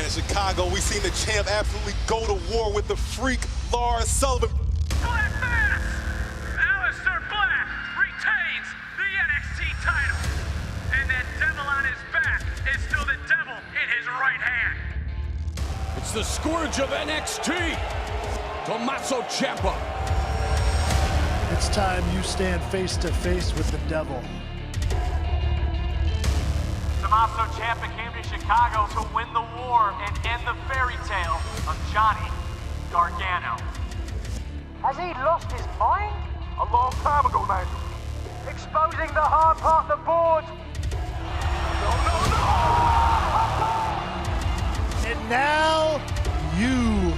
in Chicago, we seen the champ absolutely go to war with the freak, Lars Sullivan. Black Mass! Aleister Black retains the NXT title. And that devil on his back is still the devil in his right hand. It's the scourge of NXT, Tommaso Ciampa. It's time you stand face to face with the devil. Tommaso Ciampa came to Chicago to win the war and end the fairy tale of Johnny Gargano. Has he lost his mind? A long time ago, Nigel. Exposing the hard part of the board. No! And now you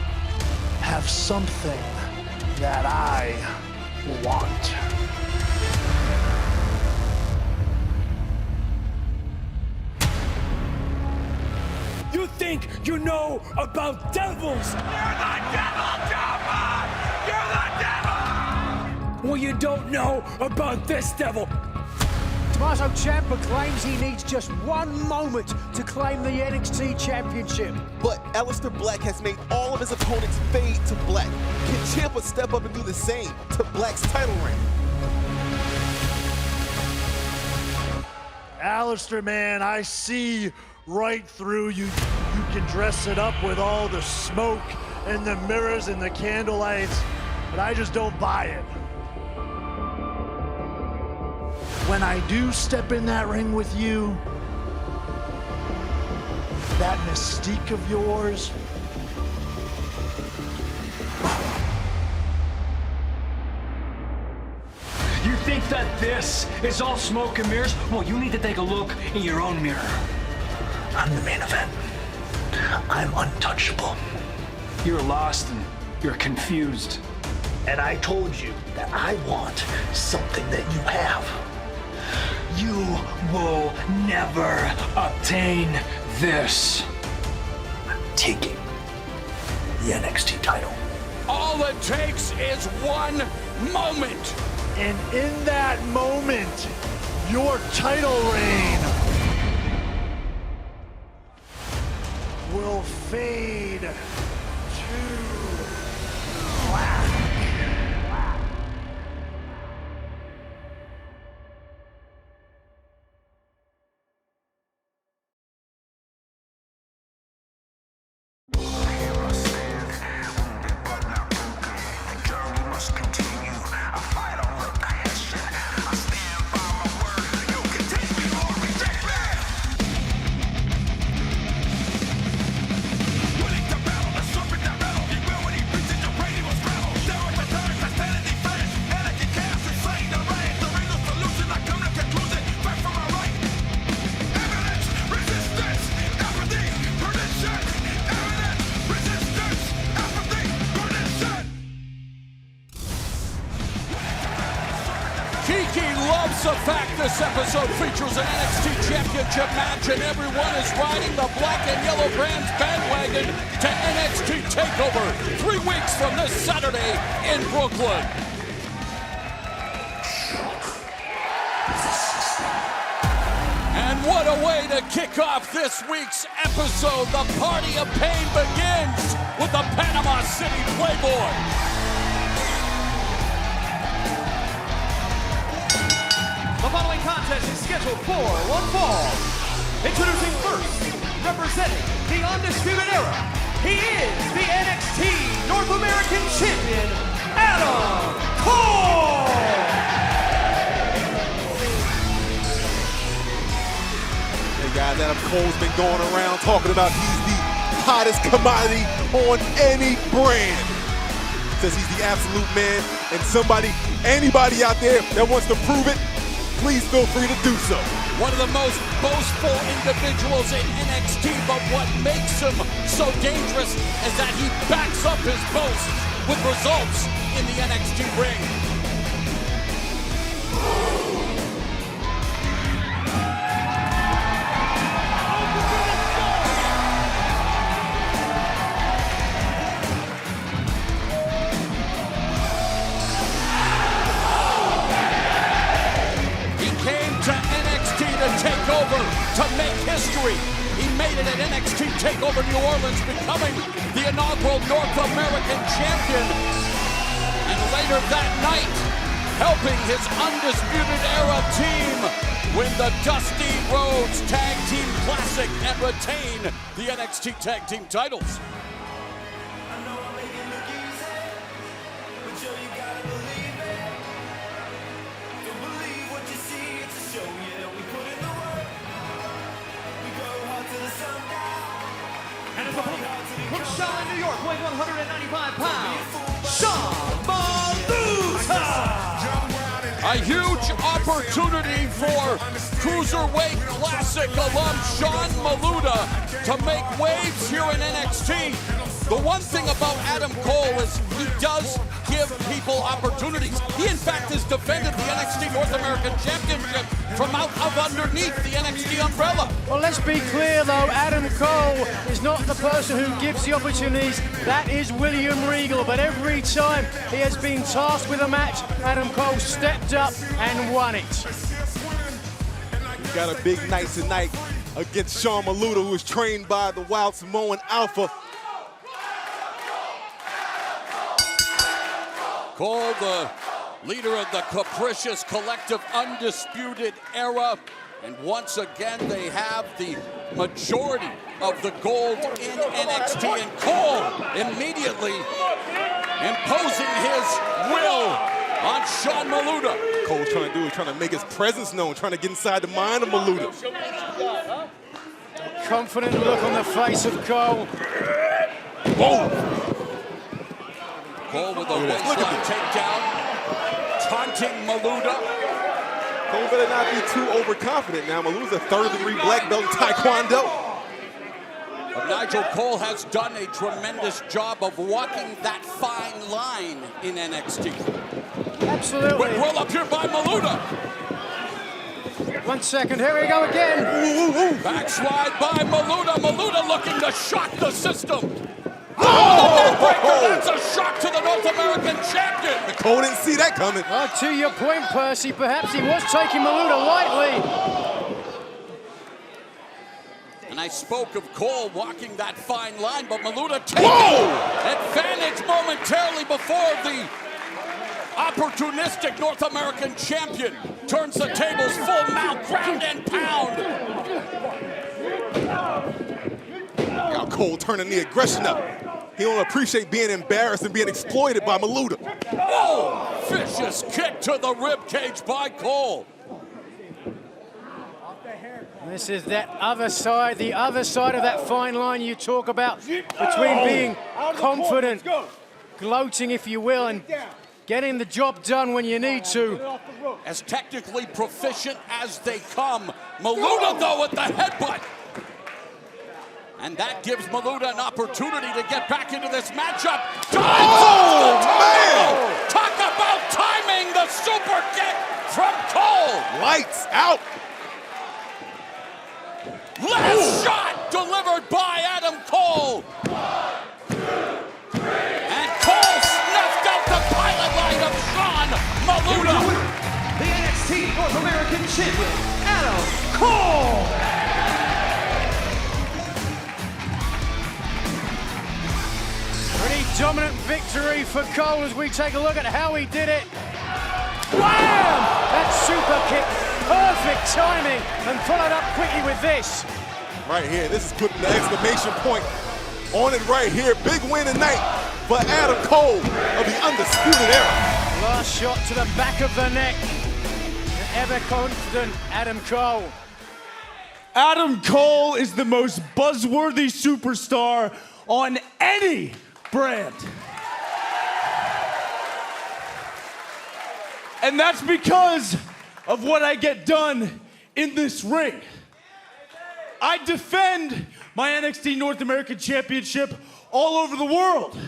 have something that I want. You think you know about devils? You're the devil, Ciampa! You're the devil! Well, you don't know about this devil. Tommaso Ciampa claims he needs just one moment to claim the NXT Championship. But Aleister Black has made all of his opponents fade to black. Can Ciampa step up and do the same to Black's title reign? Alistair, man, I see right through you. You can dress it up with all the smoke and the mirrors and the candlelights, but I just don't buy it. When I do step in that ring with you, that mystique of yours, You think that this is all smoke and mirrors? Well, you need to take a look in your own mirror. I'm the main event. I'm untouchable. You're lost and you're confused. And I told you that I want something that you have. You will never obtain this. I'm taking the NXT title. All it takes is one moment. and in that moment, your title reign will fade to black. The fact this episode features an NXT Championship match and everyone is riding the black and yellow brand's bandwagon to NXT Takeover 3 weeks from this Saturday in Brooklyn. And what a way to kick off this week's episode. The Party of Pain begins with the Panama City Playboy. The following contest is scheduled for one fall. Introducing first, representing the Undisputed Era, he is the NXT North American Champion, Adam Cole! Hey guys, Adam Cole's been going around talking about he's the hottest commodity on any brand. Says he's the absolute man, and anybody out there that wants to prove it, please feel free to do so. One of the most boastful individuals in NXT, but what makes him so dangerous is that he backs up his boasts with results in the NXT ring. Takeover to make history. He made it at NXT Takeover New Orleans, becoming the inaugural North American champion. And later that night, helping his Undisputed Era team win the Dusty Rhodes Tag Team Classic and retain the NXT Tag Team titles. And his opponent, from Charlotte, New York, weighing 195 pounds, Sean Maluta! A huge opportunity for Cruiserweight Classic alum Sean Maluta to make waves here in NXT. The one thing about Adam Cole is he does give people opportunities. He, in fact, has defended the NXT North American Championship from out of underneath the NXT umbrella. Well, let's be clear, though. Adam Cole is not the person who gives the opportunities. That is William Regal. But every time he has been tasked with a match, Adam Cole stepped up and won it. He's got a big night tonight against Sean Maluta, who is trained by the Wild Samoan Alpha. Cole, the leader of the capricious collective Undisputed Era. And once again, they have the majority of the gold in NXT. And Cole immediately imposing his will on Sean Maluta. Cole's trying to make his presence known, trying to get inside the mind of Maluta. Confident look on the face of Cole. Boom! Cole with a waistline takedown, taunting Maluta. Cole better not be too overconfident now. Maluta's a third-degree black belt in Taekwondo. But Nigel Cole has done a tremendous job of walking that fine line in NXT. Absolutely. Quick roll up here by Maluta. 1 second, here we go again. Backslide by Maluta. Maluta looking to shock the system. That's a shock to the North American champion. Cole didn't see that coming. Well, to your point, Percy, perhaps he was taking Maluta lightly. And I spoke of Cole walking that fine line, but Maluta taking advantage momentarily before the opportunistic North American champion turns the tables, full mount, ground and pound. Now Cole turning the aggression up. He don't appreciate being embarrassed and being exploited by Maluta. Oh, vicious kick to the rib cage by Cole. This is that other side, the other side of that fine line you talk about between being confident, gloating if you will, and getting the job done when you need to. As technically proficient as they come, Maluta though with the headbutt. And that gives Maluta an opportunity to get back into this matchup. Man! Talk about timing, the super kick from Cole. Lights out. Last shot delivered by Adam Cole. And Cole snuffed out the pilot light of Sean Maluta. The NXT North American champion, Adam Cole! Pretty dominant victory for Cole as we take a look at how he did it. Wham! That super kick, perfect timing, and followed up quickly with this. Right here, this is putting the exclamation point on it right here. Big win tonight for Adam Cole of the Undisputed Era. Last shot to the back of the neck. The ever confident Adam Cole. Adam Cole is the most buzzworthy superstar on any brand. And that's because of what I get done in this ring. I defend my NXT North American Championship all over the world.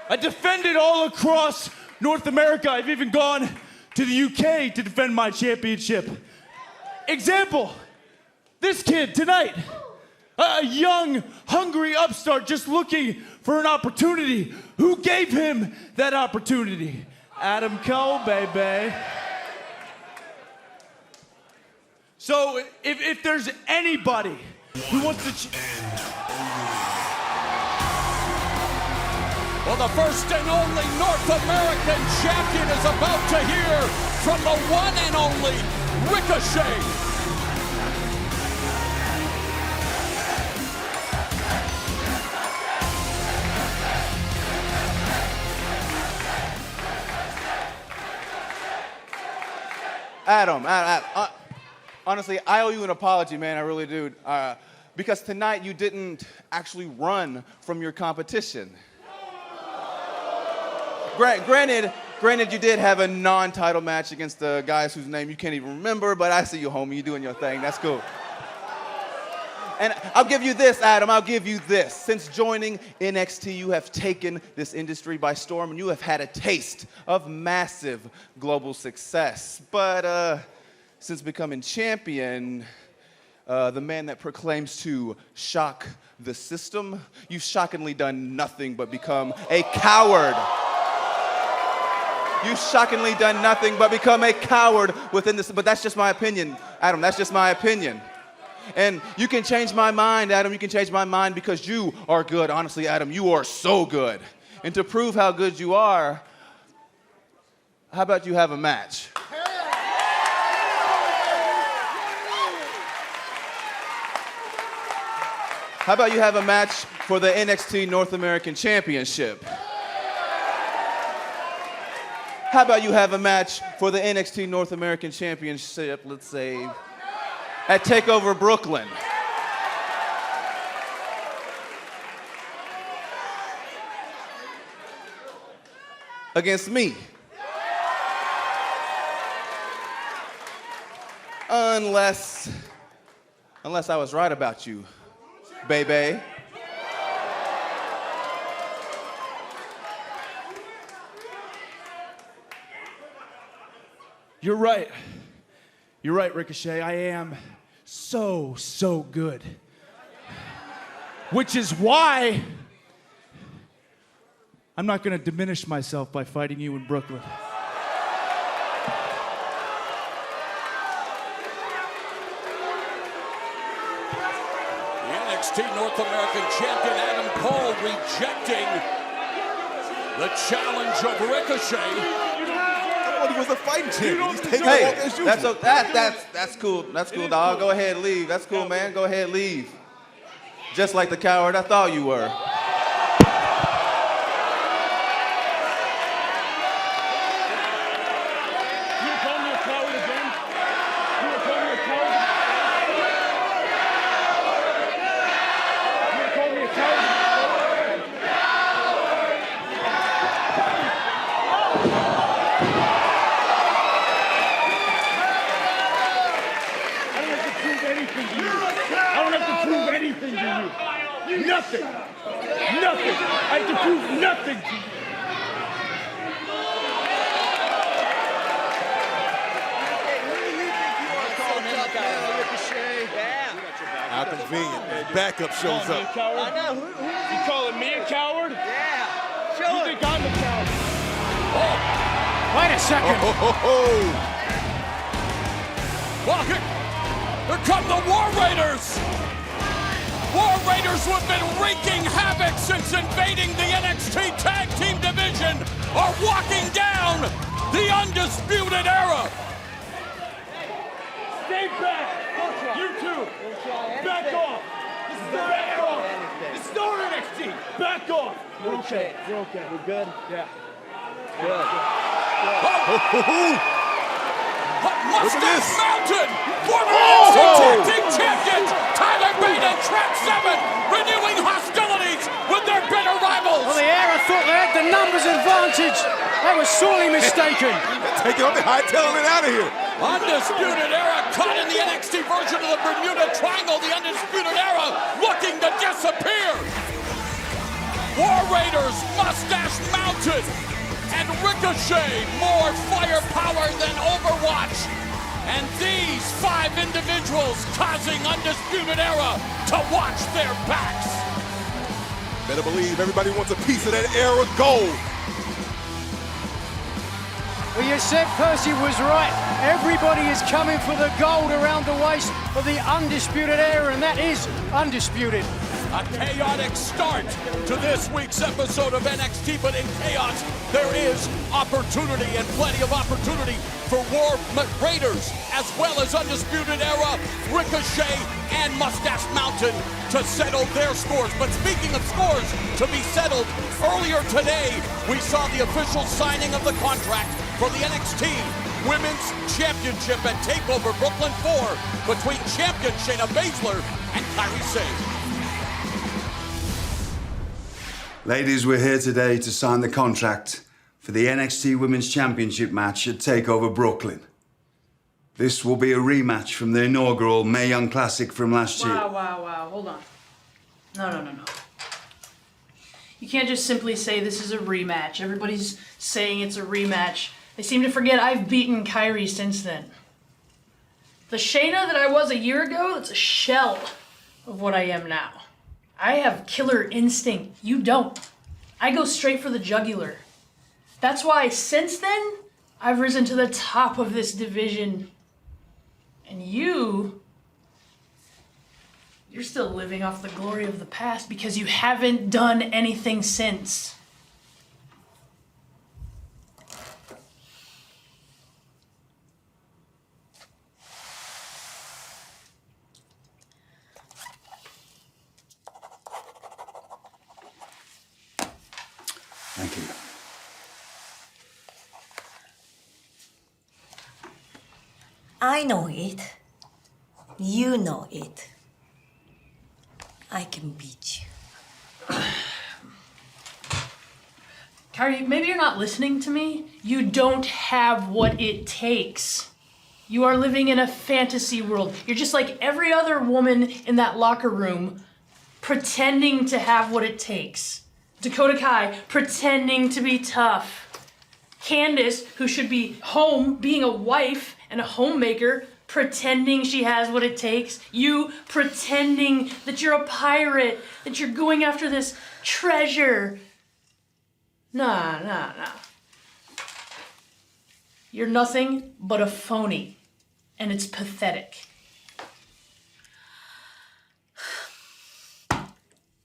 I defend it all across North America. I've even gone to the UK to defend my championship. Example, this kid tonight, a young, hungry upstart just looking for an opportunity. Who gave him that opportunity? Adam Cole, baby. So if there's anybody Who wants to? Well, the first and only North American champion is about to hear from the one and only Ricochet. Adam, honestly, I owe you an apology, man. I really do. Because tonight you didn't actually run from your competition. Granted, you did have a non-title match against the guys whose name you can't even remember, but I see you, homie. You doing your thing. That's cool. And I'll give you this, Adam. I'll give you this. Since joining NXT, you have taken this industry by storm, and you have had a taste of massive global success. But since becoming champion, the man that proclaims to shock the system, you've shockingly done nothing but become a coward. You've shockingly done nothing but become a coward within this. But that's just my opinion, Adam. That's just my opinion. And you can change my mind, Adam. You can change my mind because you are good. Honestly, Adam, you are so good. And to prove how good you are, how about you have a match? How about you have a match for the NXT North American Championship? How about you have a match for the NXT North American Championship, let's say, at Takeover Brooklyn? Against me. Unless I was right about you, baby. You're right. You're right, Ricochet. I am so good. Which is why I'm not going to diminish myself by fighting you in Brooklyn. The NXT North American champion Adam Cole rejecting the challenge of Ricochet. He was a fighting champion. He's taking Hey, off as usual. that's cool. That's cool, dog. Go ahead, leave. That's cool, man. Go ahead, leave. Just like the coward I thought you were. You call me a coward again? You call me a coward? You call me a coward? Nothing. I have to prove nothing to you. How convenient. Backup shows up. I know. You calling me a coward? Yeah. You think I'm a coward? Wait a second. Well, here come the War Raiders! War Raiders, who have been wreaking havoc since invading the NXT Tag Team division, are walking down the Undisputed Era. Stay back! You two! Back off! Back off! This is our NXT! Back off! We're okay. We're okay. We're good? Yeah. Good. Mustache Mountain! Former NXT Tag Team champions Tyler Bate and Trent Seven renewing hostilities with their bitter rivals! Well, the Era thought they had the numbers advantage. They were sorely mistaken. Taking off the hightailing it out of here. Undisputed Era caught in the NXT version of the Bermuda Triangle. The Undisputed Era looking to disappear. War Raiders, Mustache Mountain, and Ricochet, more firepower than Overwatch. And these 5 individuals causing Undisputed Era to watch their backs. Better believe everybody wants a piece of that Era gold. Well, you said Percy was right. Everybody is coming for the gold around the waist of the Undisputed Era, and that is undisputed. A chaotic start to this week's episode of NXT, but in chaos, there is opportunity and plenty of opportunity for War Raiders, as well as Undisputed Era, Ricochet, and Mustache Mountain to settle their scores. But speaking of scores to be settled, earlier today, we saw the official signing of the contract for the NXT Women's Championship at TakeOver Brooklyn 4 between champion Shayna Baszler and Kairi Sane. Ladies, we're here today to sign the contract for the NXT Women's Championship match at TakeOver Brooklyn. This will be a rematch from the inaugural Mae Young Classic from last year. Wow. Hold on. No. You can't just simply say this is a rematch. Everybody's saying it's a rematch. They seem to forget I've beaten Kairi since then. The Shayna that I was a year ago, it's a shell of what I am now. I have killer instinct. You don't. I go straight for the jugular. That's why since then, I've risen to the top of this division. And you're still living off the glory of the past because you haven't done anything since. Thank you. I know it. You know it. I can beat you. Kairi, maybe you're not listening to me. You don't have what it takes. You are living in a fantasy world. You're just like every other woman in that locker room, pretending to have what it takes. Dakota Kai, pretending to be tough. Candace, who should be home, being a wife and a homemaker, pretending she has what it takes. You pretending that you're a pirate, that you're going after this treasure. Nah. You're nothing but a phony, and it's pathetic.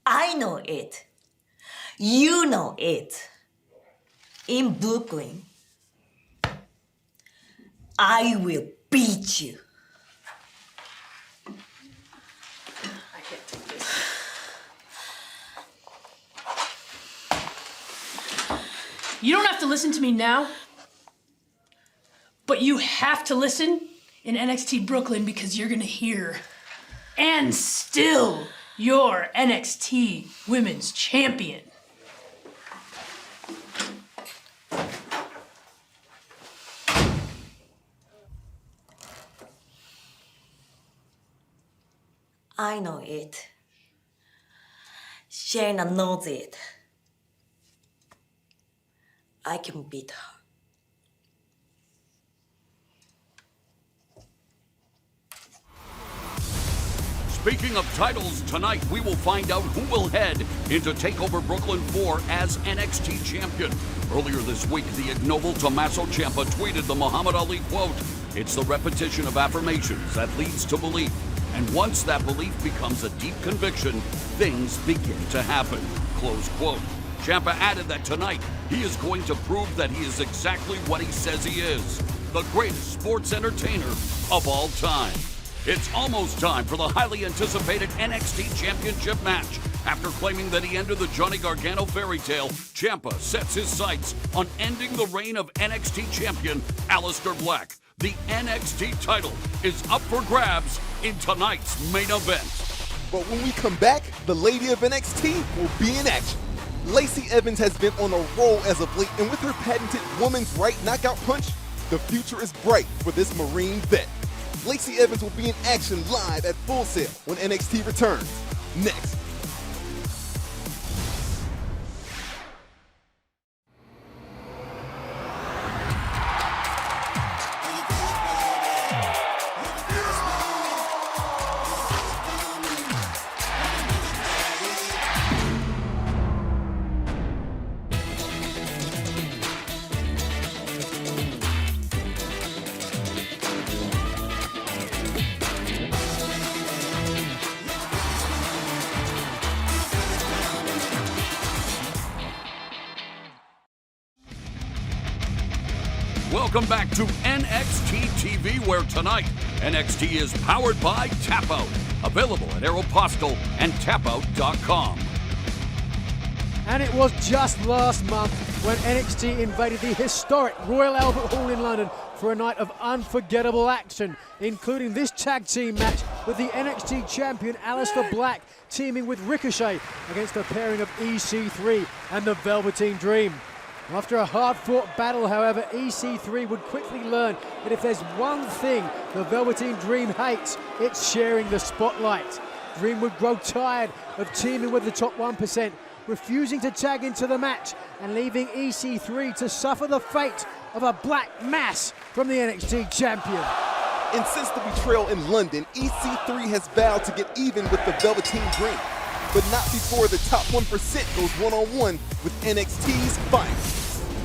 I know it. You know it. In Brooklyn, I will beat you. I can't take this. You don't have to listen to me now, but you have to listen in NXT Brooklyn because you're gonna hear. And still, you're NXT Women's Champion. I know it. Shayna knows it. I can beat her. Speaking of titles, tonight we will find out who will head into TakeOver Brooklyn 4 as NXT Champion. Earlier this week, the ignoble Tommaso Ciampa tweeted the Muhammad Ali quote, "It's the repetition of affirmations that leads to belief. And once that belief becomes a deep conviction, things begin to happen." Close quote. Ciampa added that tonight he is going to prove that he is exactly what he says he is, the greatest sports entertainer of all time. It's almost time for the highly anticipated NXT Championship match. After claiming that he ended the Johnny Gargano fairy tale, Ciampa sets his sights on ending the reign of NXT champion Aleister Black. The NXT title is up for grabs in tonight's main event. But when we come back, the lady of NXT will be in action. Lacey Evans has been on a roll as of late, and with her patented woman's right knockout punch, the future is bright for this Marine vet. Lacey Evans will be in action live at Full Sail when NXT returns. Next. Welcome back to NXT TV, where tonight NXT is powered by Tapout. Available at Aeropostale and Tapout.com. And it was just last month when NXT invaded the historic Royal Albert Hall in London for a night of unforgettable action, including this tag team match with the NXT champion Aleister Black teaming with Ricochet against a pairing of EC3 and the Velveteen Dream. After a hard-fought battle, however, EC3 would quickly learn that if there's one thing the Velveteen Dream hates, it's sharing the spotlight. Dream would grow tired of teaming with the top 1%, refusing to tag into the match and leaving EC3 to suffer the fate of a black mass from the NXT champion. And since the betrayal in London, EC3 has vowed to get even with the Velveteen Dream, but not before the top 1% goes one-on-one with NXT's finest.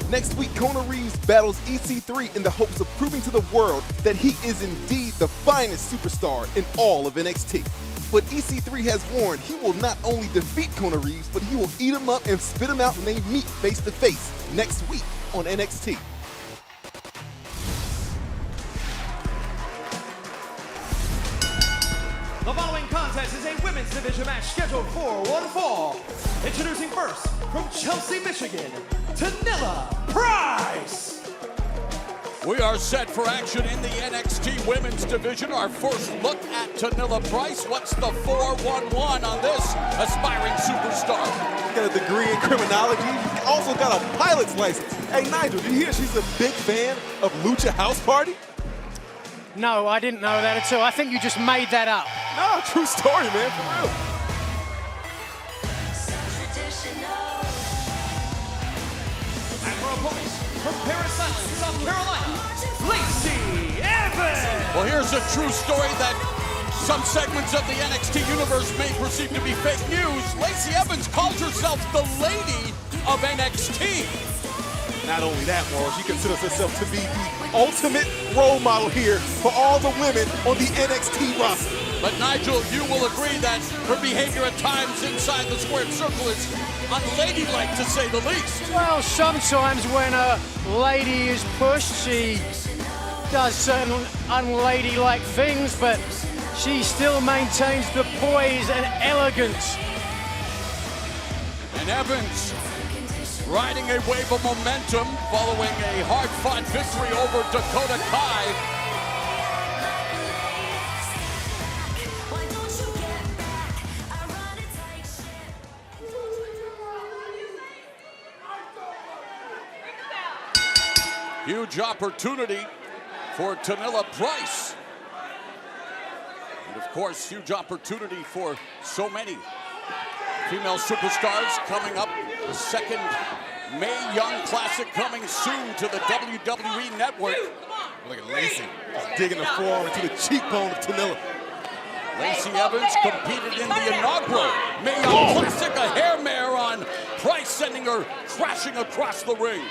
Next week, Kona Reeves battles EC3 in the hopes of proving to the world that he is indeed the finest superstar in all of NXT. But EC3 has warned he will not only defeat Kona Reeves, but he will eat him up and spit him out when they meet face to face next week on NXT. The following contest is a women's division match scheduled for one fall. Introducing first, from Chelsea, Michigan, Tanilla Price. We are set for action in the NXT Women's Division. Our first look at Tanilla Price. What's the 411 on this aspiring superstar? She's got a degree in criminology. She's also got a pilot's license. Hey, Nigel, did you hear she's a big fan of Lucha House Party? No, I didn't know that at all. I think you just made that up. No, true story, man, for real. And for opponents, from Paris Island, South Carolina, Lacey Evans. Well, here's a true story that some segments of the NXT universe may perceive to be fake news. Lacey Evans calls herself the lady of NXT. Not only that, Morrow, she considers herself to be the ultimate role model here for all the women on the NXT roster. But Nigel, you will agree that her behavior at times inside the squared circle is unladylike, to say the least. Well, sometimes when a lady is pushed, she does certain unladylike things, but she still maintains the poise and elegance. And Evans riding a wave of momentum following a hard-fought victory over Dakota Kai. Huge opportunity for Tanilla Price. And of course, huge opportunity for so many female superstars coming up. The second Mae Young Classic coming soon to the WWE Network. Look at Lacey just digging the forearm into the cheekbone of Tanilla. Lacey Evans competed in the inaugural Mae Young Classic, a hair mare on Price, sending her crashing across the ring.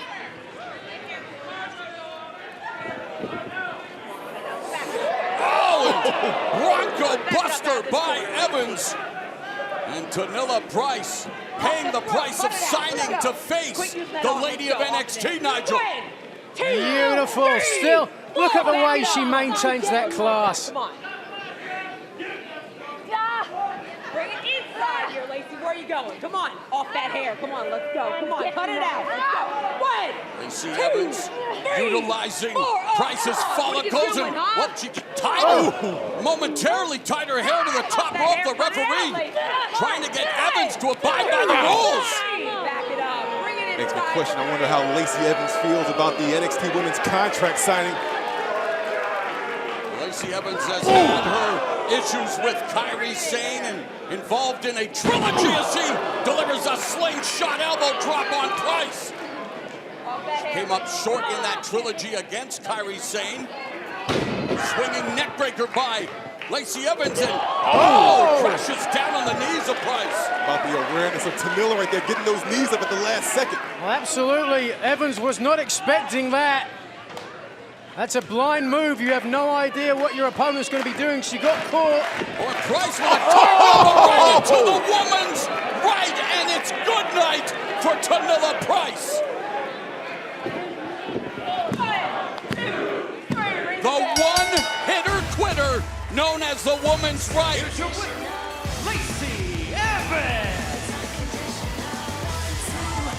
Bronco Buster by Evans. And Tanilla Price paying the price of signing to face the lady of NXT, Nigel. Beautiful. Still, look at the way she maintains that class. Come on. Bring it inside here, Lacey. Where are you going? Come on. Off that hair. Come on, let's go. Come on, cut it out. Let's go. 1, Lacey 2, Evans 3, utilizing 4. Price's follicles and what she tied her, momentarily tied her hair to the top rope. The referee trying to get Evans to abide by the rules. Back it up. Bring it Makes me inside. question, I wonder how Lacey Evans feels about the NXT Women's contract signing. Lacey Evans has had her issues with Kairi Sane and involved in a trilogy as she delivers a slingshot elbow drop on Price. She came up short in that trilogy against Kairi Sane. Swinging neckbreaker by Lacey Evans and crashes down on the knees of Price. About the awareness of Tanilla right there, getting those knees up at the last second. Well, absolutely. Evans was not expecting that. That's a blind move. You have no idea what your opponent's going to be doing. She got caught. Or Price with a top elbow right into the woman's right, and it's good night for Tanilla Price. women's rights. Here's your winner, Lacey Evans.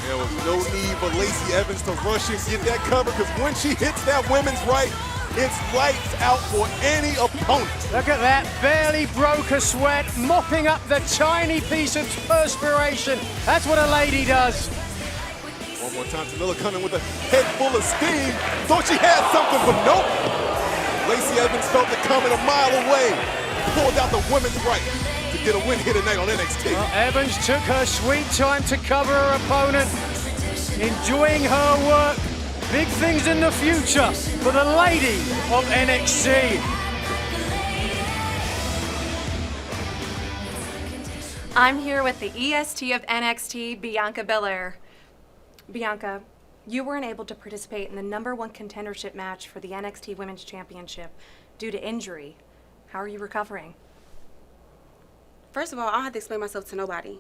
There was no need for Lacey Evans to rush and get that cover, because when she hits that women's right, it's lights out for any opponent. Look at that, barely broke a sweat, mopping up the tiny piece of perspiration. That's what a lady does. One more time, Tamilla coming with a head full of steam. Thought she had something, but nope. Lacey Evans felt it coming a mile away. Pulled out the women's right to get a win here tonight on NXT. Well, Evans took her sweet time to cover her opponent, enjoying her work. Big things in the future for the lady of NXT. I'm here with the EST of NXT, Bianca Biller. Bianca, you weren't able to participate in the #1 contendership match for the NXT Women's Championship due to injury. How are you recovering? First of all, I don't have to explain myself to nobody.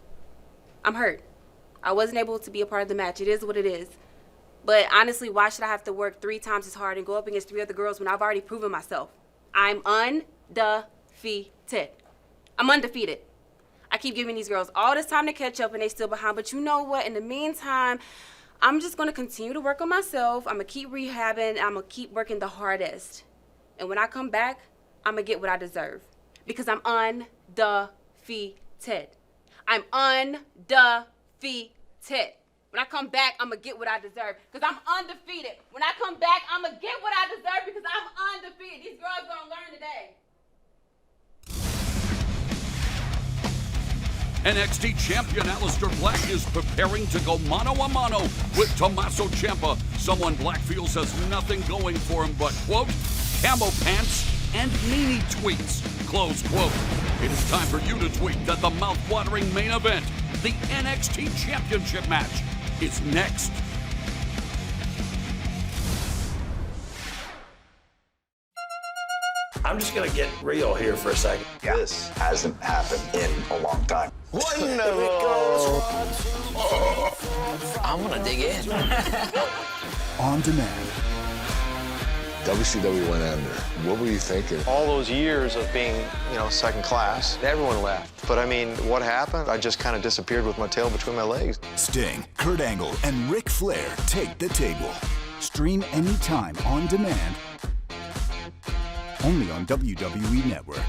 I'm hurt. I wasn't able to be a part of the match. It is what it is. But honestly, why should I have to work 3 times as hard and go up against 3 other girls when I've already proven myself? I'm undefeated. I'm undefeated. I keep giving these girls all this time to catch up and they still behind. But you know what? In the meantime, I'm just going to continue to work on myself. I'm going to keep rehabbing. I'm going to keep working the hardest. And when I come back, I'm going to get what I deserve. Because I'm undefeated. I'm undefeated. When I come back, I'm going to get what I deserve because I'm undefeated. When I come back, I'm going to get what I deserve because I'm undefeated. These girls going to learn today. NXT champion Aleister Black is preparing to go mano-a-mano with Tommaso Ciampa, someone Black feels has nothing going for him but, quote, camo pants and meanie tweets, close quote. It is time for you to tweet that the mouth-watering main event, the NXT Championship Match, is next. I'm just gonna get real here for a second. Yeah. This hasn't happened in a long time. Wonderful. I'm gonna dig in. On demand. WCW went under. What were you thinking? All those years of being, second class, everyone left. But I mean, what happened? I just kind of disappeared with my tail between my legs. Sting, Kurt Angle, and Ric Flair take the table. Stream anytime on demand. Only on WWE Network.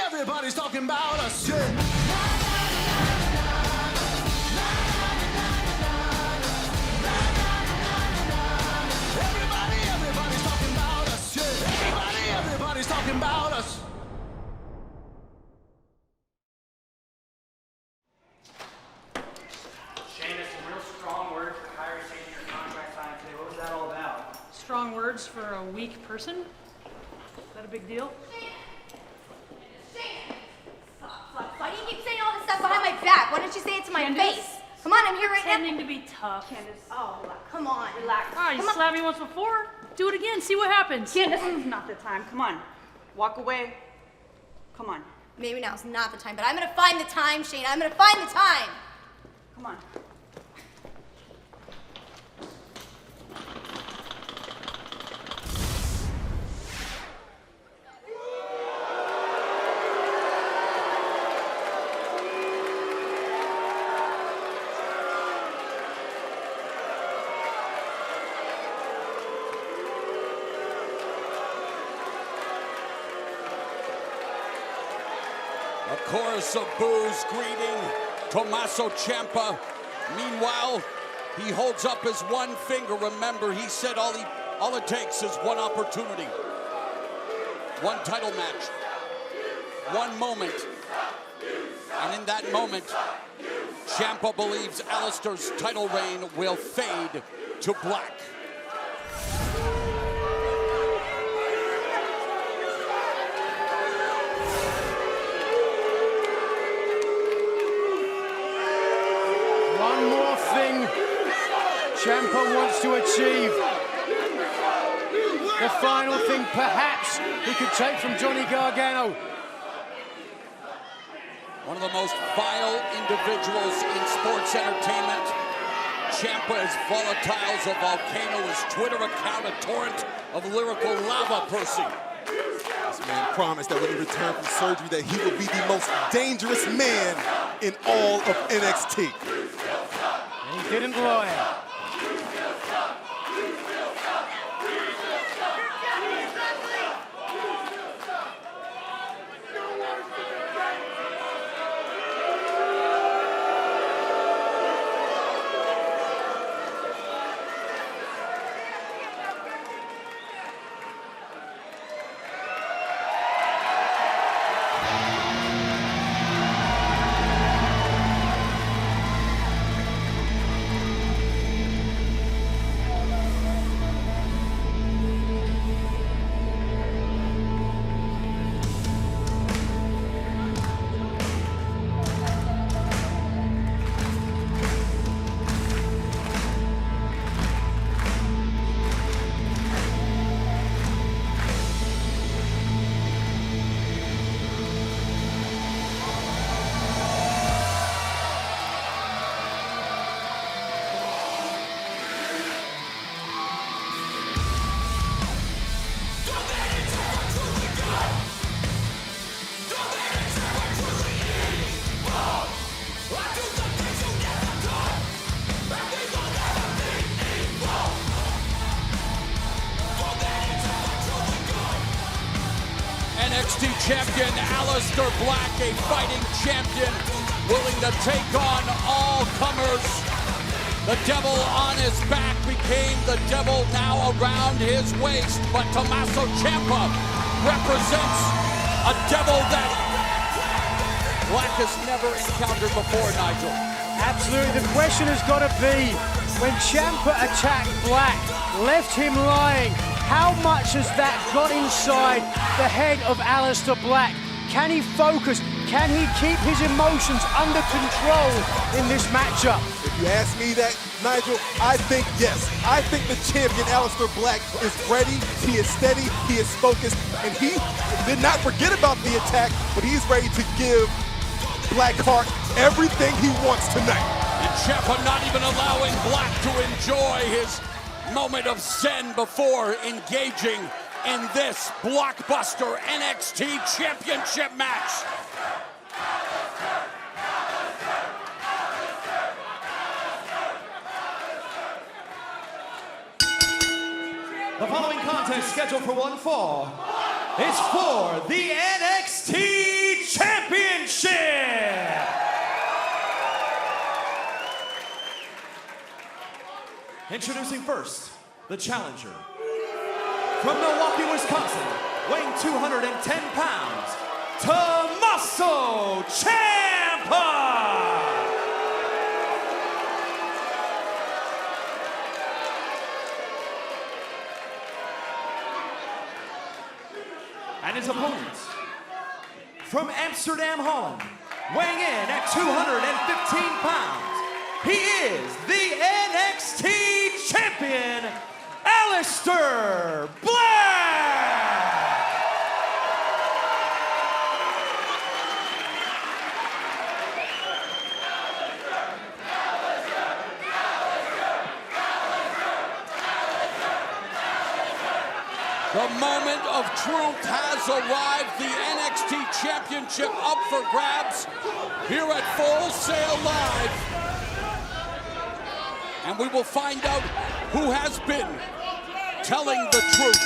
Everybody's talking about us. Yeah. Everybody's talking about us. Yeah. Everybody's talking about us. Shayna, some real strong words for Kyrie taking your contract signed today. What was that all about? Strong words for a weak person? Is that a big deal? Why do you keep saying all this stuff behind my back? Why don't you say it to my face? Come on, I'm here right now. Pretending to be tough. Candace, oh, come on. Relax. Oh, you slapped me once before. Do it again. See what happens. Candace. This is not the time. Come on. Walk away. Come on. Maybe now's not the time, but I'm gonna find the time, Shane. I'm gonna find the time. Come on. A chorus of boos greeting Tommaso Ciampa. Meanwhile, he holds up his one finger. Remember, he said all it takes is one opportunity. One title match. One moment. And in that moment, Ciampa believes Alistair's title reign will fade to black. one more thing Ciampa wants to achieve. The final thing perhaps he could take from Johnny Gargano. One of the most vile individuals in sports entertainment. Ciampa is volatile as a volcano. His Twitter account, a torrent of lyrical lava, Percy. This man promised that when he returned from surgery that he would be the most dangerous man in all of NXT. And he didn't lie. NXT champion Aleister Black, a fighting champion, willing to take on all comers. The devil on his back became the devil now around his waist, but Tommaso Ciampa represents a devil that Black has never encountered before, Nigel. Absolutely, the question has got to be, when Ciampa attacked Black, left him lying, how much has that got inside the head of Aleister Black? Can he focus? Can he keep his emotions under control in this matchup? If you ask me that, Nigel, I think yes. I think the champion, Aleister Black, is ready, he is steady, he is focused, and he did not forget about the attack, but he's ready to give Blackheart everything he wants tonight. And Ciampa not even allowing Black to enjoy his moment of zen before engaging in this blockbuster NXT Championship match. The following contest scheduled for one fall is for the NXT Championship. Introducing first, the challenger. From Milwaukee, Wisconsin, weighing 210 pounds, Tommaso Ciampa! And his opponents, from Amsterdam, Holland, weighing in at 215 pounds, he is the NXT champion, Aleister Black! The moment of truth has arrived. The NXT Championship up for grabs here at Full Sail Live. And we will find out who has been telling the truth.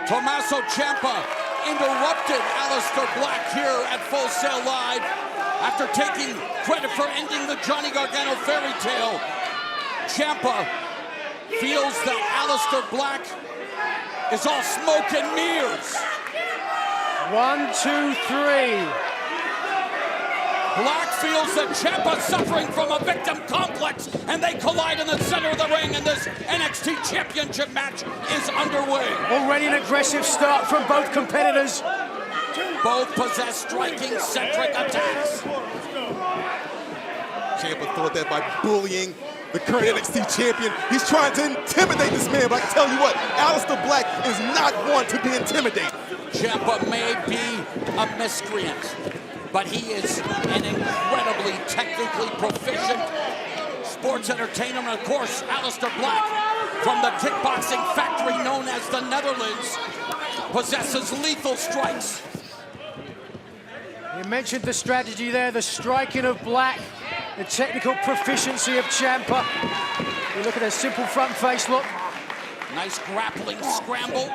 Tommaso Ciampa interrupted Aleister Black here at Full Sail Live after taking credit for ending the Johnny Gargano fairy tale. Ciampa feels that Aleister Black is all smoke and mirrors. 1, 2, 3. Black feels that Ciampa's suffering from a victim complex, and they collide in the center of the ring, and this NXT Championship match is underway. Already an aggressive start from both competitors. Both possess striking-centric attacks. Ciampa thought that by bullying the current NXT champion. He's trying to intimidate this man, but I can tell you what, Aleister Black is not one to be intimidated. Ciampa may be a miscreant, but he is an incredibly technically proficient sports entertainer. And of course, Aleister Black, from the kickboxing factory known as the Netherlands, possesses lethal strikes. You mentioned the strategy there, the striking of Black, the technical proficiency of Ciampa. You look at a simple front face look. Nice grappling scramble.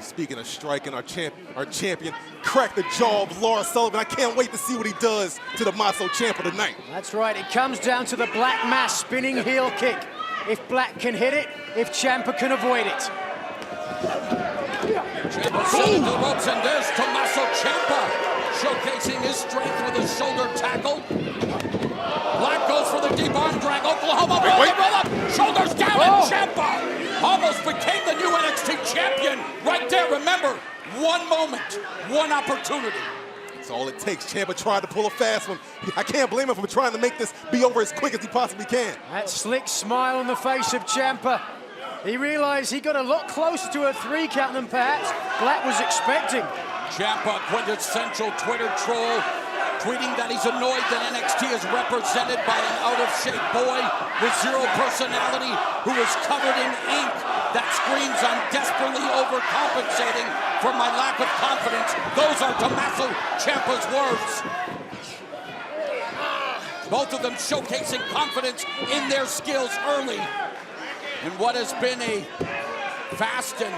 Speaking of striking, our champion cracked the jaw of Laura Sullivan. I can't wait to see what he does to Tommaso Ciampa tonight. That's right, it comes down to the Black Mass spinning heel kick. If Black can hit it, if Ciampa can avoid it. Ciampa setting the ropes, and there's Tommaso Ciampa showcasing his strength with a shoulder tackle. Black goes for the deep arm drag. Oklahoma roll up, shoulders down, and Ciampa almost became the new NXT champion right there. Remember, one moment, one opportunity. That's all it takes. Ciampa tried to pull a fast one. I can't blame him for trying to make this be over as quick as he possibly can. That slick smile on the face of Ciampa. He realized he got a lot closer to a 3 count than perhaps Black was expecting. Ciampa, quintessential Twitter troll, tweeting that he's annoyed that NXT is represented by an out-of-shape boy with zero personality who is covered in ink that screams, "I'm desperately overcompensating for my lack of confidence." Those are Tommaso Ciampa's words. Both of them showcasing confidence in their skills early in what has been a fast and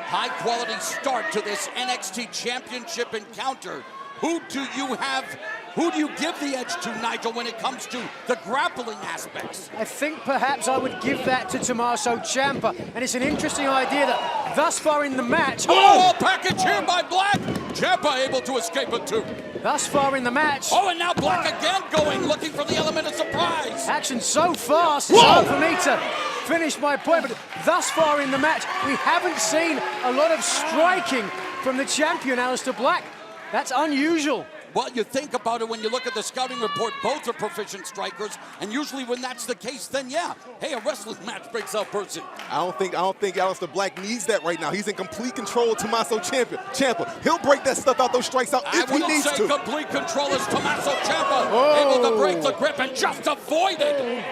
high-quality start to this NXT Championship encounter. Who do you give the edge to, Nigel, when it comes to the grappling aspects? I think perhaps I would give that to Tommaso Ciampa, and it's an interesting idea that thus far in the match... Oh, package here by Black! Ciampa able to escape it too. Thus far in the match... Oh, and now Black again going, looking for the element of surprise. Action so fast, it's hard for me to finish my point, but thus far in the match, we haven't seen a lot of striking from the champion, Aleister Black. That's unusual. Well, you think about it when you look at the scouting report, both are proficient strikers, and usually when that's the case, then yeah, hey, a wrestling match breaks out person. I don't think Aleister Black needs that right now. He's in complete control of Tommaso Ciampa. He'll break that stuff out, those strikes out, if he needs to. I wouldn't say complete control is Tommaso Ciampa, able to break the grip and just avoided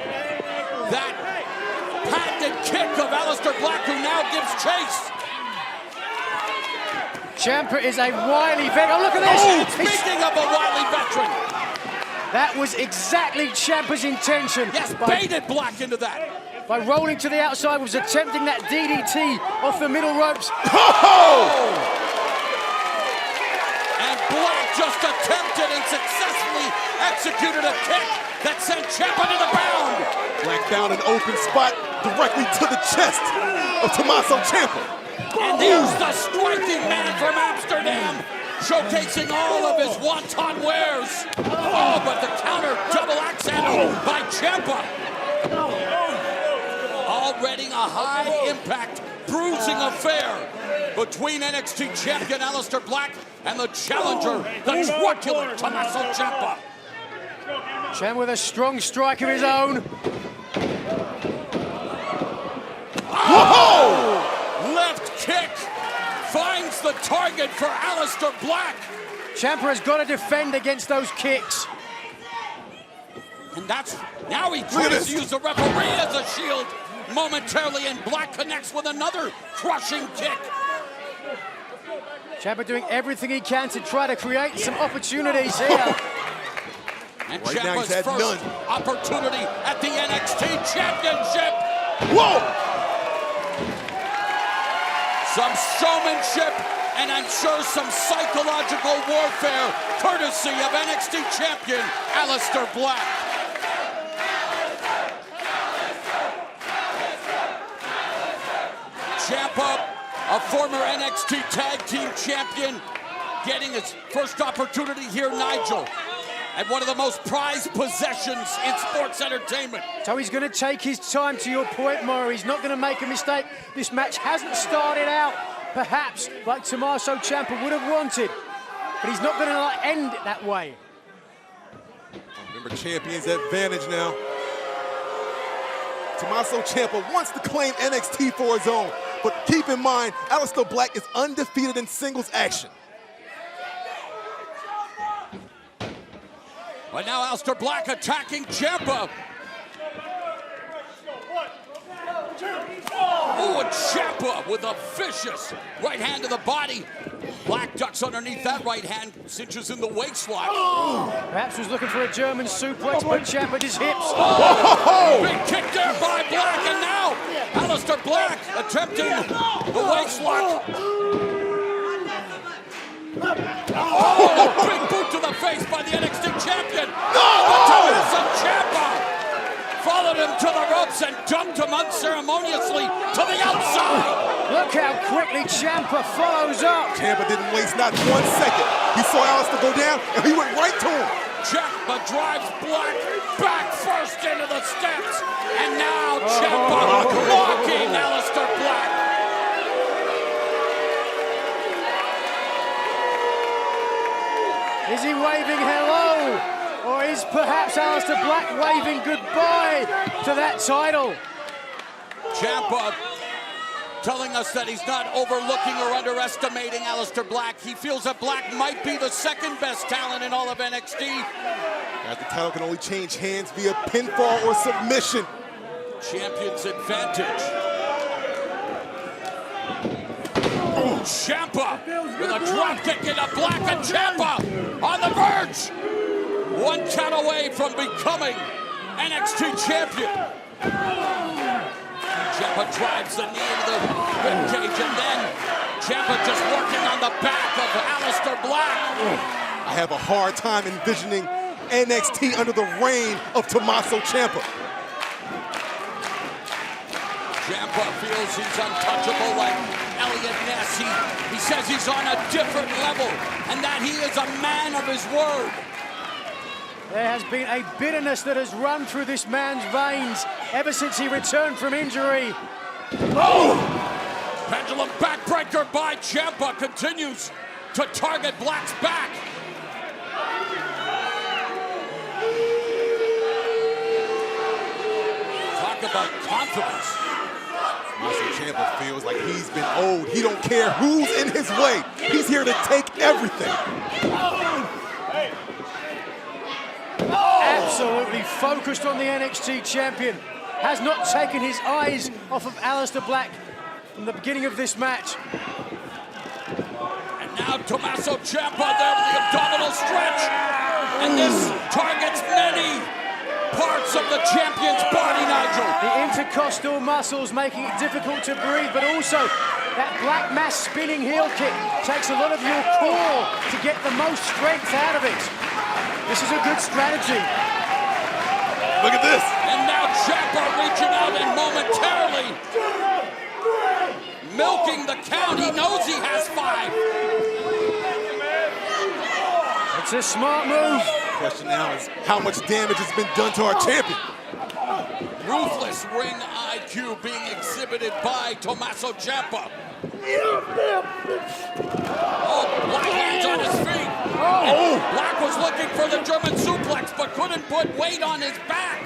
that patented kick of Aleister Black, who now gives chase. Ciampa is a wily veteran. Oh, look at this! Oh, speaking of a wily veteran. That was exactly Ciampa's intention. Yes, baited Black into that. By rolling to the outside, was attempting that DDT off the middle ropes. Oh! And Black just attempted and successfully executed a kick that sent Ciampa to the ground. Black found an open spot directly to the chest of Tommaso Ciampa. And there's the striking man from Amsterdam, showcasing all of his wonton wares. Oh, but the counter double axe handle by Ciampa. Already a high-impact bruising affair between NXT champion Aleister Black and the challenger, the truculent Tommaso Ciampa. Ciampa with a strong strike of his own. Oh! Left kick finds the target for Aleister Black. Ciampa has got to defend against those kicks. And that's, now he tries to use the referee as a shield momentarily, and Black connects with another crushing kick. Ciampa doing everything he can to try to create some opportunities here. And right Ciampa's first opportunity at the NXT Championship. Whoa! Some showmanship, and I'm sure some psychological warfare, courtesy of NXT champion Aleister Black. Ciampa, a former NXT Tag Team champion, getting his first opportunity here, Nigel, at one of the most prized possessions in sports entertainment. So he's going to take his time, to your point, Maury. He's not going to make a mistake. This match hasn't started out, perhaps, like Tommaso Ciampa would have wanted. But he's not going to end it that way. Remember, champion's advantage now. Tommaso Ciampa wants to claim NXT for his own, but keep in mind, Aleister Black is undefeated in singles action. But now Aleister Black attacking Ciampa. Oh, and Ciampa with a vicious right hand to the body. Black ducks underneath that right hand, cinches in the waist lock. Perhaps was looking for a German suplex, but Ciampa his hips. Big kick there by Black, and now Aleister Black attempting the waist lock. Oh, a big boot to the face by the NXT champion. But Tommaso Ciampa followed him to the ropes and dumped him unceremoniously to the outside. Look how quickly Ciampa follows up. Ciampa didn't waste not 1 second. He saw Alistair go down, and he went right to him. Ciampa drives Black back first into the steps, and now Ciampa walking Aleister Black. Is he waving hello? Or is perhaps Aleister Black waving goodbye to that title? Ciampa telling us that he's not overlooking or underestimating Aleister Black. He feels that Black might be the second best talent in all of NXT. As the title can only change hands via pinfall or submission. Champion's advantage. Oh, Ciampa with a drop kick into Black, and Ciampa on the verge. 1 count away from becoming NXT champion. Ciampa drives the knee into the ribcage, and then Ciampa just working on the back of Aleister Black. I have a hard time envisioning NXT under the reign of Tommaso Ciampa. Ciampa feels he's untouchable like Elliot Ness. He says he's on a different level and that he is a man of his word. There has been a bitterness that has run through this man's veins ever since he returned from injury. Oh! Pendulum backbreaker by Ciampa continues to target Black's back. Talk about confidence. Tommaso Ciampa feels like he's been owed. He don't care who's in his way. He's here to take everything. Absolutely focused on the NXT champion. Has not taken his eyes off of Aleister Black from the beginning of this match. And now Tommaso Ciampa there with the abdominal stretch. And this targets many parts of the champion's body, Nigel. The intercostal muscles making it difficult to breathe, but also that Black Mass spinning heel kick takes a lot of your core to get the most strength out of it. This is a good strategy. Look at this. And now Ciampa reaching out and momentarily milking the count. He knows he has 5. It's a smart move. The question now is how much damage has been done to our champion. Ruthless ring IQ being exhibited by Tommaso Ciampa. Oh, Black lands on his feet. Oh. Black was looking for the German suplex, but couldn't put weight on his back.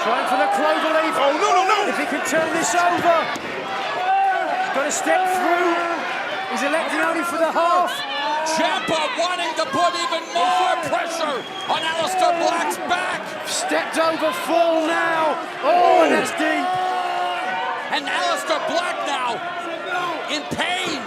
Trying for the cloverleaf. Oh, no. If he can turn this over. He's got to step through. He's electing only for the half. Ciampa wanting to put even more pressure on Aleister Black's back. Stepped over full now. Oh, and that's deep. And Aleister Black now in pain.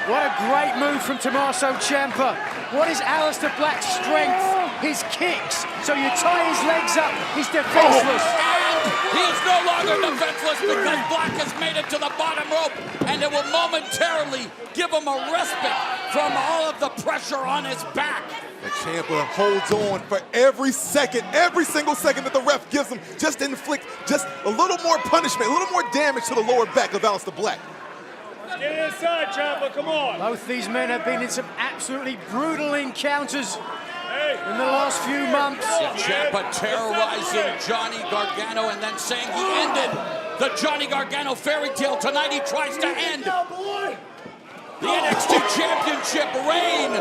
What a great move from Tommaso Ciampa. What is Aleister Black's strength? His kicks. So you tie his legs up, he's defenseless. And he is no longer defenseless because Black has made it to the bottom rope, and it will momentarily give him a respite from all of the pressure on his back. And Ciampa holds on for every single second that the ref gives him, just to inflict just a little more punishment, a little more damage to the lower back of Aleister Black. Get inside, Ciampa, come on. Both these men have been in some absolutely brutal encounters in the last few months. Ciampa terrorizing Johnny Gargano and then saying he ended the Johnny Gargano fairy tale. Tonight he tries to end the NXT Championship reign.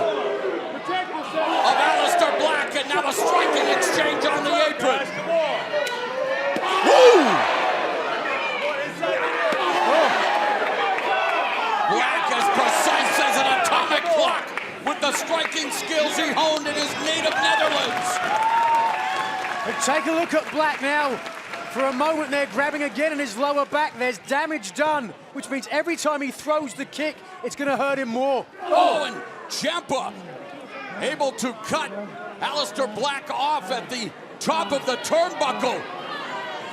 Take a look at Black now. For a moment there, grabbing again in his lower back. There's damage done, which means every time he throws the kick, it's going to hurt him more. Oh, and Ciampa able to cut Aleister Black off at the top of the turnbuckle.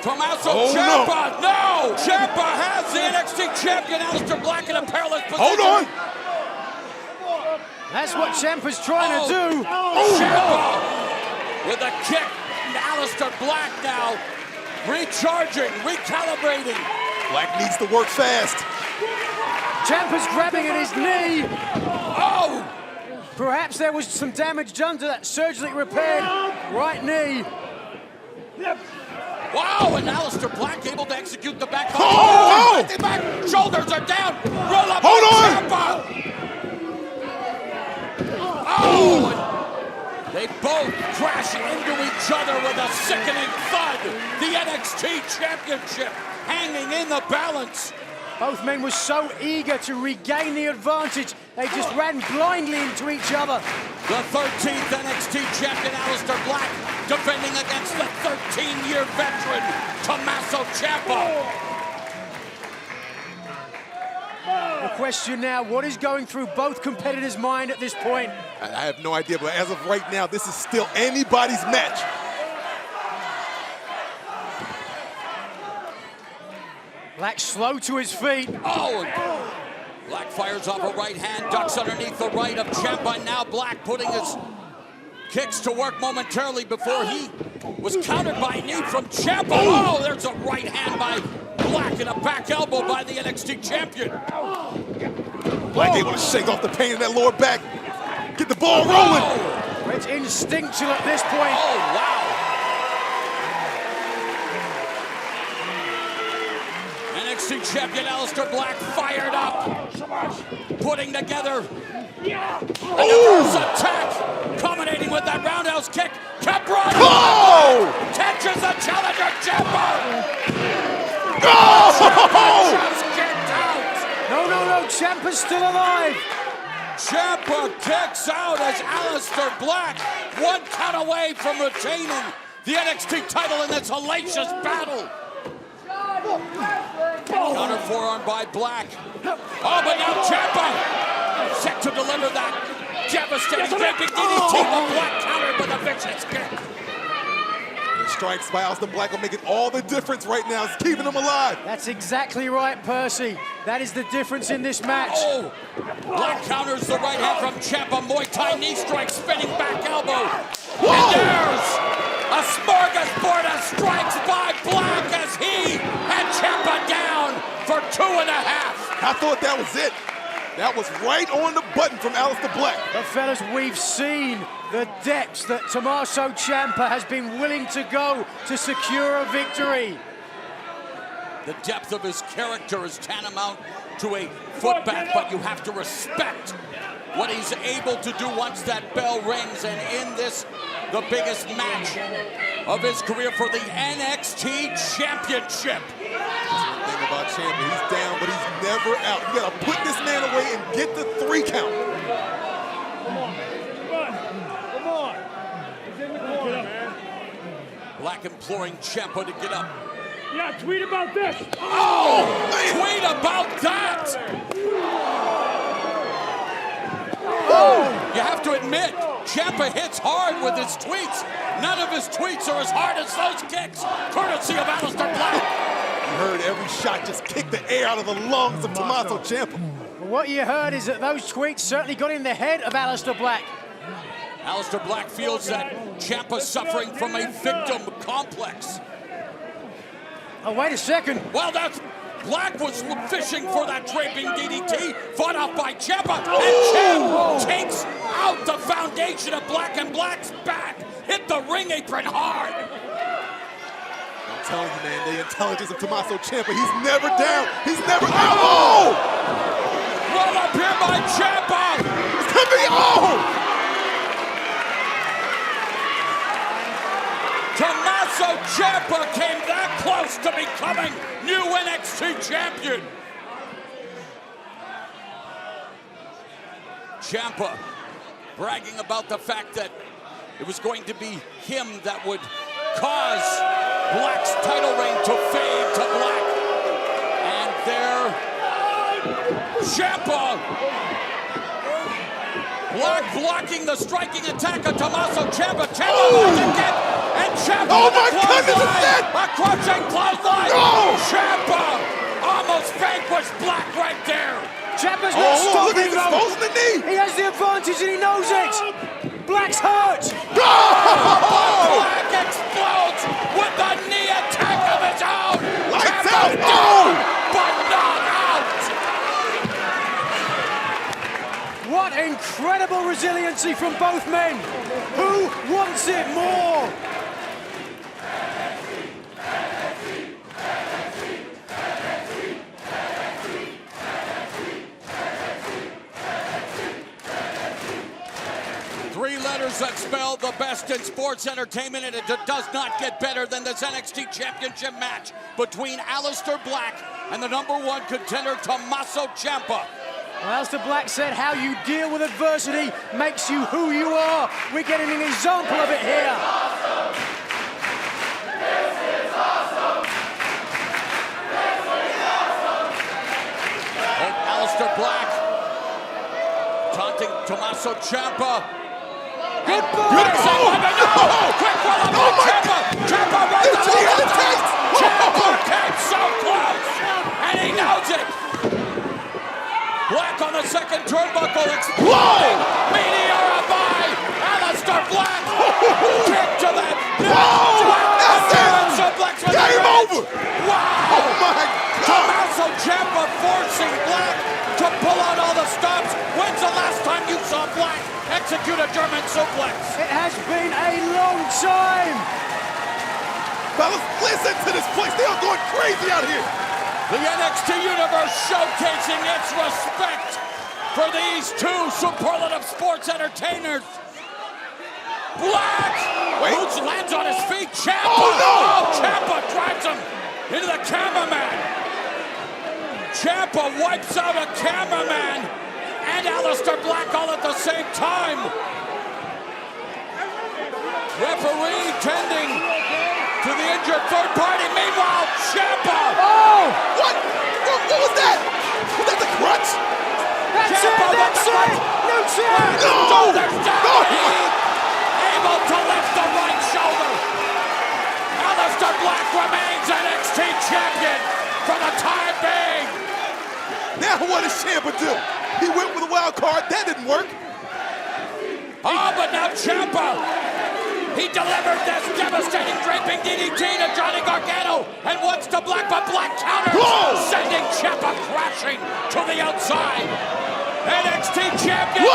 Tommaso Ciampa, no! Ciampa has the NXT champion, Aleister Black, in a perilous position. Hold on! That's what Ciampa's trying to do. Ciampa with a kick. Aleister Black now recharging, recalibrating. Black needs to work fast. Ciampa's grabbing at his knee. Oh! Perhaps there was some damage done to that surgically repaired right knee. Wow, and Aleister Black able to execute the back. Oh! The back shoulders are down. Roll up. Hold on! Ciampa. Oh! They both crash into each other with a sickening thud. The NXT Championship hanging in the balance. Both men were so eager to regain the advantage, they just ran blindly into each other. The 13th NXT champion, Aleister Black, defending against the 13-year veteran, Tommaso Ciampa. The question now, what is going through both competitors' mind at this point? I have no idea, but as of right now, this is still anybody's match. Black slow to his feet. Oh! Black fires off a right hand, ducks underneath the right of Ciampa. Now Black putting his kicks to work momentarily before he was countered by a knee from Ciampa. Oh, there's a right hand by Black and a back elbow by the NXT champion. Black able to shake off the pain in that lower back. Get the ball rolling. Oh, it's instinctual at this point. Oh, wow. NXT champion Aleister Black fired up. Putting together a reverse attack. Culminating with that roundhouse kick. Kept running. Oh! Catches the challenger, Ciampa. Oh! Just kicked out. No, Ciampa's still alive. Ciampa kicks out as Aleister Black, one count away from retaining the NXT title in this hellacious battle. Counter forearm by Black. Oh, but now Ciampa set to deliver that devastating raping DDT. The Black countered with a vicious kick. Strikes by Aleister Black will make it all the difference right now. It's keeping him alive. That's exactly right, Percy. That is the difference in this match. Oh! Black counters the right hand from Ciampa. Muay Thai knee strike, spinning back elbow. Whoa! And there's a smorgasbord of strikes by Black as he had Ciampa down for 2.5. I thought that was it. That was right on the button from Aleister Black. But fellas, we've seen the depths that Tommaso Ciampa has been willing to go to secure a victory. The depth of his character is tantamount to a footbath, but you have to respect what he's able to do once that bell rings. And in this, the biggest match of his career for the NXT Championship. That's the thing about Ciampa, he's down, but he's never out. You gotta put this man away and get the 3 count. Come on. He's in the corner, man. Black imploring Ciampa to get up. Yeah, tweet about this. Oh! Tweet about that! Oh! You have to admit, Ciampa hits hard with his tweets. None of his tweets are as hard as those kicks, courtesy of Aleister Black. You heard every shot just kick the air out of the lungs of Tommaso Ciampa. What you heard is that those tweets certainly got in the head of Aleister Black. Aleister Black feels that Ciampa's suffering from a victim complex. Oh, wait a second. Well, that's Black was fishing for that draping DDT, fought off by Ciampa, and Ciampa takes out the foundation of Black, and Black's back hit the ring apron hard. I'm telling you, man, the intelligence of Tommaso Ciampa, he's never down, he's never out. Oh! Roll up here by Ciampa. It's coming, oh! Tommaso Ciampa came that close to becoming new NXT champion. Ciampa bragging about the fact that it was going to be him that would cause Black's title reign to fade to black. And there, Ciampa. Black blocking the striking attack of Tommaso Ciampa. Ciampa wants to get, and Ciampa Oh with my a goodness, clothesline. it's dead! A crushing clothesline. No! Ciampa almost vanquished Black right there. Ciampa's not look, stopping he's though. exposing the knee. He has the advantage and he knows it. Black's hurt. Black explodes with the knee attack of his own. Lights Ciampa's out. down, but not out. What incredible resiliency from both men. Who wants it more? Three letters that spell the best in sports entertainment, and it does not get better than this NXT Championship match between Aleister Black and the #1 contender Tommaso Ciampa. Well, Aleister Black said how you deal with adversity makes you who you are. We're getting an example of it here. And Aleister Black taunting Tommaso Ciampa. Good ball! Quick roll up by Ciampa! Ciampa runs the Ciampa came so close! And he knows it! Black on the second turnbuckle, exploding! Meteora by Aleister Black! Kick to the... Game over! Wow! Oh my God! Tommaso Ciampa forcing Black to pull out all the stops. When's the last time you saw Black execute a German suplex? It has been a long time. Fellas, listen to this place. They are going crazy out here. The NXT Universe showcasing its respect for these two superlative sports entertainers. Black lands on his feet. Ciampa! Oh, no! Oh, Ciampa drives him into the cameraman. Ciampa wipes out a cameraman and Aleister Black all at the same time. Referee tending to the injured third party. Meanwhile, Ciampa! Oh! What was that? Was that the crutch? That's it! No! Able to lift the right shoulder. Aleister Black remains NXT champion for the time being. Now what does Ciampa do? He went with a wild card. That didn't work. Oh, but now Ciampa. He delivered this devastating draping DDT to Johnny Gargano and once to Black, but Black counters, sending Ciampa crashing to the outside. NXT champion.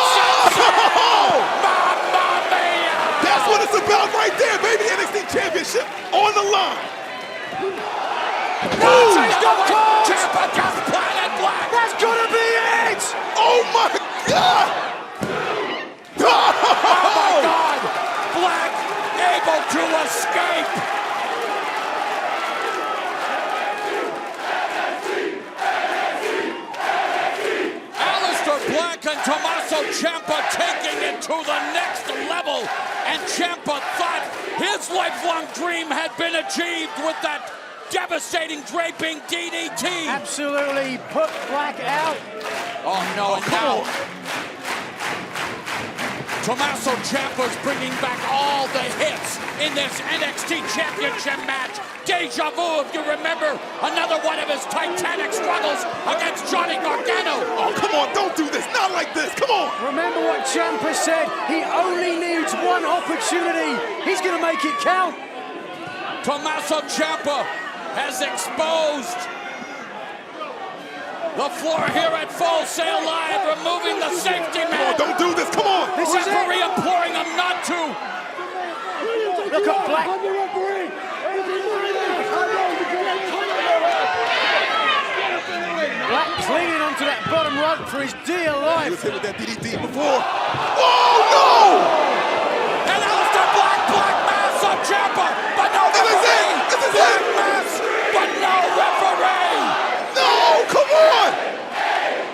Mamma mia! That's what it's about right there, baby. NXT championship on the line. Ciampa just planted Black. That's gonna be it! Oh my God! Oh my God! Black able to escape. Aleister Black and Tommaso Ciampa taking it to the next level. And Ciampa thought his lifelong dream had been achieved with that devastating draping DDT. Absolutely put Black out. Oh no, and now Tommaso Ciampa's bringing back all the hits in this NXT Championship match. Deja vu, if you remember, another one of his titanic struggles against Johnny Gargano. Oh, come on, don't do this. Not like this. Come on. Remember what Ciampa said. He only needs one opportunity. He's going to make it count. Tommaso Ciampa has exposed the floor here at Full Sail Live, removing the safety mat. Come on, don't do this. Come on. The referee imploring him not to. Look at Black. Black clinging onto that bottom rope for his dear life. He was hit with that DDT before. Oh, no! And Alistair Black mass on Ciampa, but no referee. This is Black it. mass, but no referee. No, come on!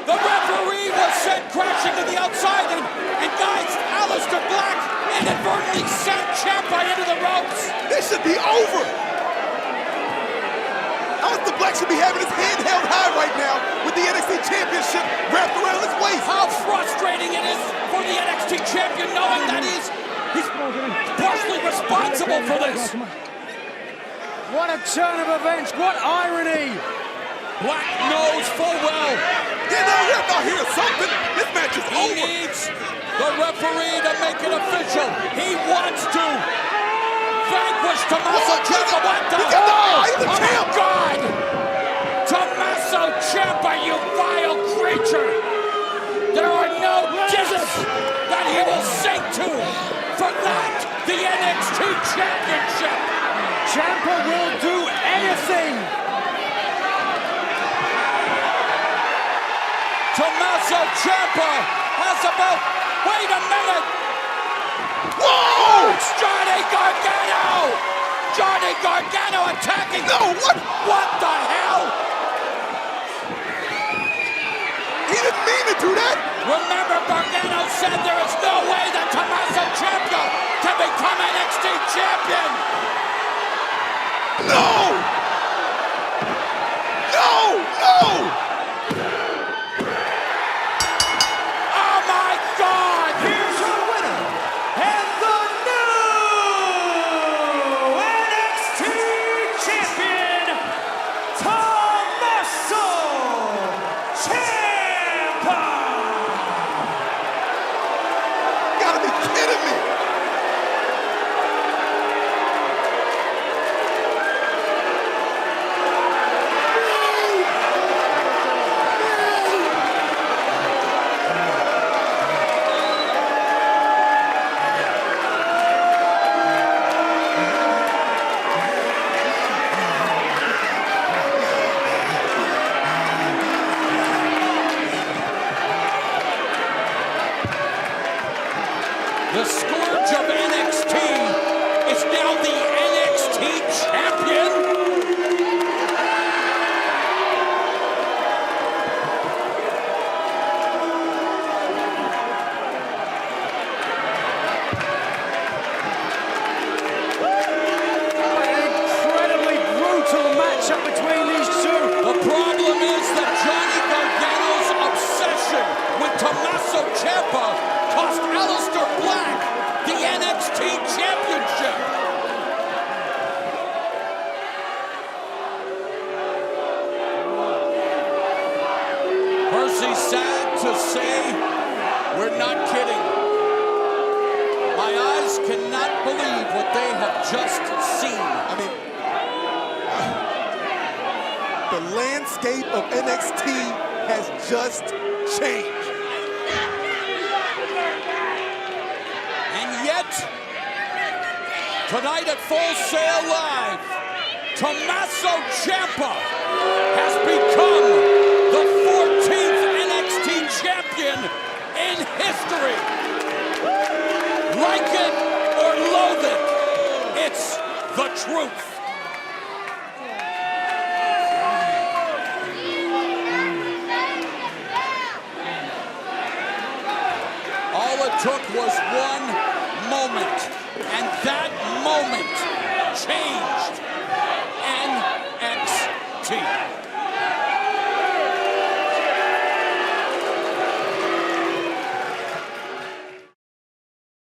The referee was sent crashing to the outside, and guys, Aleister Black inadvertently sent Ciampa into the ropes. This should be be over. Aleister Black should be having his hand held high right now with the NXT Championship wrapped around his waist. How frustrating it is for the NXT Champion knowing that he's partially responsible for this. What a turn of events, what irony. Black knows full well. Yeah, no, ref, I hear something. This match is over. He needs the referee to make it official. He wants to vanquish Tommaso Ciampa. What the hell? He's the champ. Oh, God! Tommaso Ciampa, you vile creature! There are no depths that he will sink to for that, the NXT Championship! Ciampa will do anything! Tommaso Ciampa has about... Wait a minute! Whoa! It's Johnny Gargano! Johnny Gargano attacking... No, what? What the hell? He didn't mean to do that! Remember, Gargano said there is no way that Tommaso Ciampa can become NXT champion! No! No! No! Oh my God! Here's your winner, and the new NXT champion, Tommaso Ciampa! Gotta be kidding me! The scourge of NXT is now the NXT champion. Incredibly brutal matchup between these two. The problem is that Johnny Gargano's obsession with Tommaso Ciampa cost Aleister Black the NXT Championship. Percy, sad to say, we're not kidding. My eyes cannot believe what they have just seen. I mean, the landscape of NXT has just changed. And yet, tonight at Full Sail Live, Tommaso Ciampa has become the 14th NXT champion in history. Like it or loathe it, it's the truth. All it took was one